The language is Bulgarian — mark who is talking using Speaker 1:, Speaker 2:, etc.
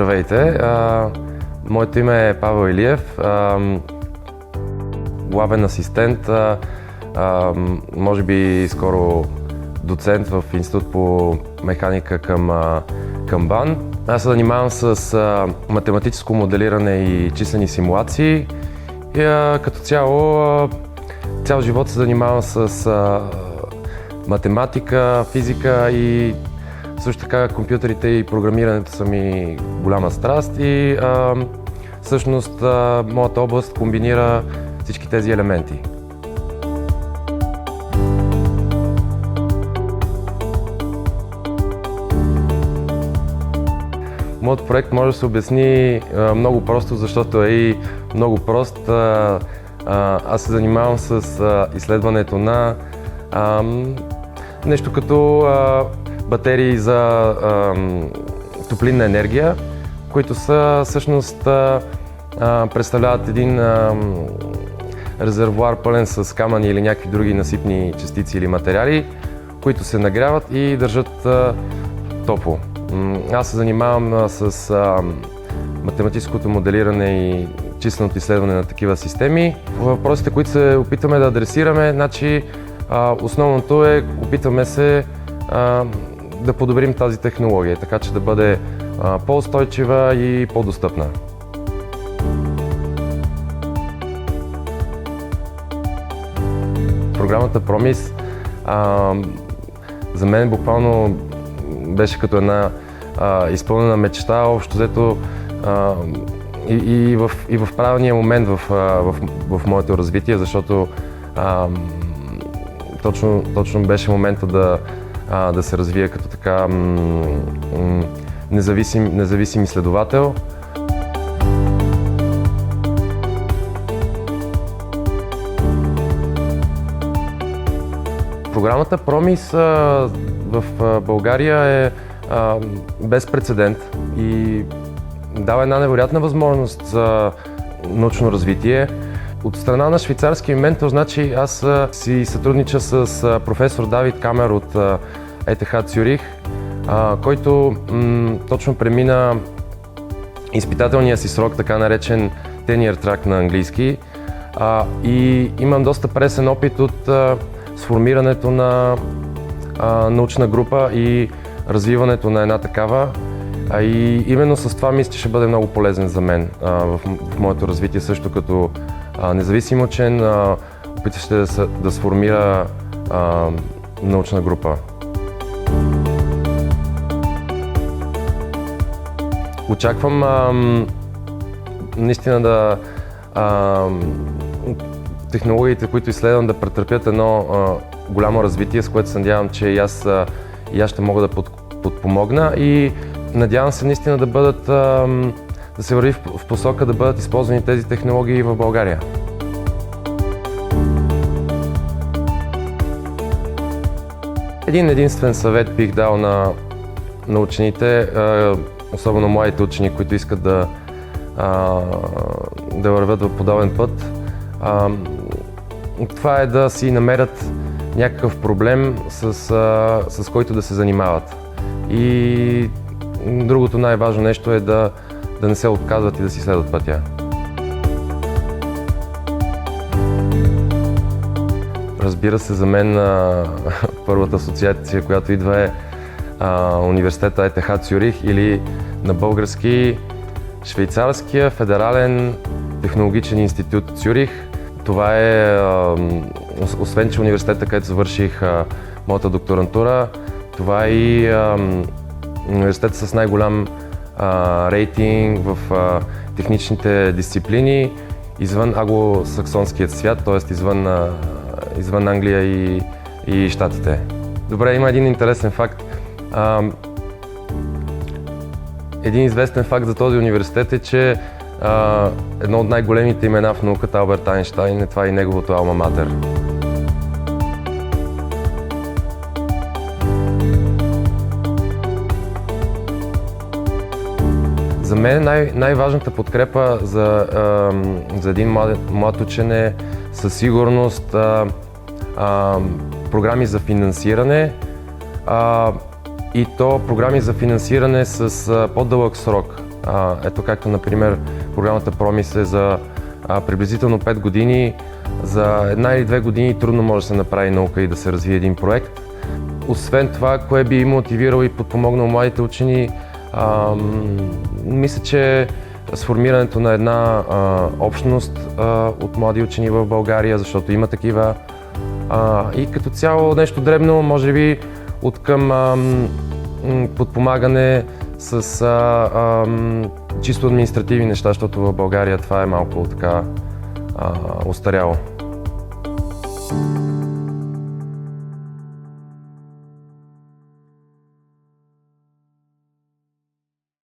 Speaker 1: Здравейте! Моето име е Павел Илиев, главен асистент, може би скоро доцент в Институт по механика към БАН. Аз се занимавам с математическо моделиране и числени симулации и като цял живот се занимавам с математика, физика и също така компютрите и програмирането са ми голяма страст и всъщност моята област комбинира всички тези елементи. Моят проект може да се обясни много просто, защото е и много прост. Аз се занимавам с изследването на нещо като батерии за топлинна енергия, които са всъщност представляват един резервоар пълен с камъни или някакви други насипни частици или материали, които се нагряват и държат топло. Аз се занимавам с математическото моделиране и численото изследване на такива системи. Въпросите, които се опитваме да адресираме, значи основното е, опитваме се да подобрим тази технология, така че да бъде по-устойчива и по-достъпна. Програмата PROMIS за мен буквално беше като една изпълнена мечта, общо взето и в правилния момент в моето развитие, защото точно беше момента да се развия като така независим изследовател. Програмата PROMIS в България е без прецедент и дава една невероятна възможност за научно развитие. От страна на швейцарския ментор, значи аз си сътруднича с професор Давид Камер от ETH Цюрих, който точно премина изпитателния си срок, така наречен tenure track на английски, и имам доста пресен опит от сформирането на научна група и развиването на една такава. И именно с това мисля, че ще бъде много полезен за мен в моето развитие, също като независим учен, опитващ се да сформира научна група. Очаквам наистина технологиите, които изследвам, да претърпят едно голямо развитие, с което се надявам, че и аз ще мога да подпомогна, и надявам се наистина да се върви в посока да бъдат използвани тези технологии в България. Един единствен съвет бих дал на учените, особено младите учени, които искат да вървят в подобен път. Това е да си намерят някакъв проблем, с който да се занимават. И другото най-важно нещо е да не се отказват и да си следват пътя. Разбира се, за мен първата асоциация, която идва, е университета ETH Цюрих, или на български Швейцарския федерален технологичен институт Цюрих. Това е, освен че университета, където завърших моята докторантура, това е и университет с най-голям рейтинг в техничните дисциплини извън англосаксонският свят, т.е. извън Англия и Щатите. Добре, има един интересен факт. Един известен факт за този университет е, че едно от най-големите имена в науката, Алберт Айнщайн, това е и неговото алма матер. За мен най-важната подкрепа за един млад учен е със сигурност програми за финансиране, и то програми за финансиране с по-дълъг срок. Ето както, например, програмата Промис е за приблизително 5 години. За 1 или 2 години трудно може да се направи наука и да се развие един проект. Освен това, кое би мотивирало и подпомогнало младите учени, мисля, че сформирането на една общност от млади учени в България, защото има такива. И като цяло нещо дребно, може би от към подпомагане с чисто административни неща, защото в България това е малко така остаряло.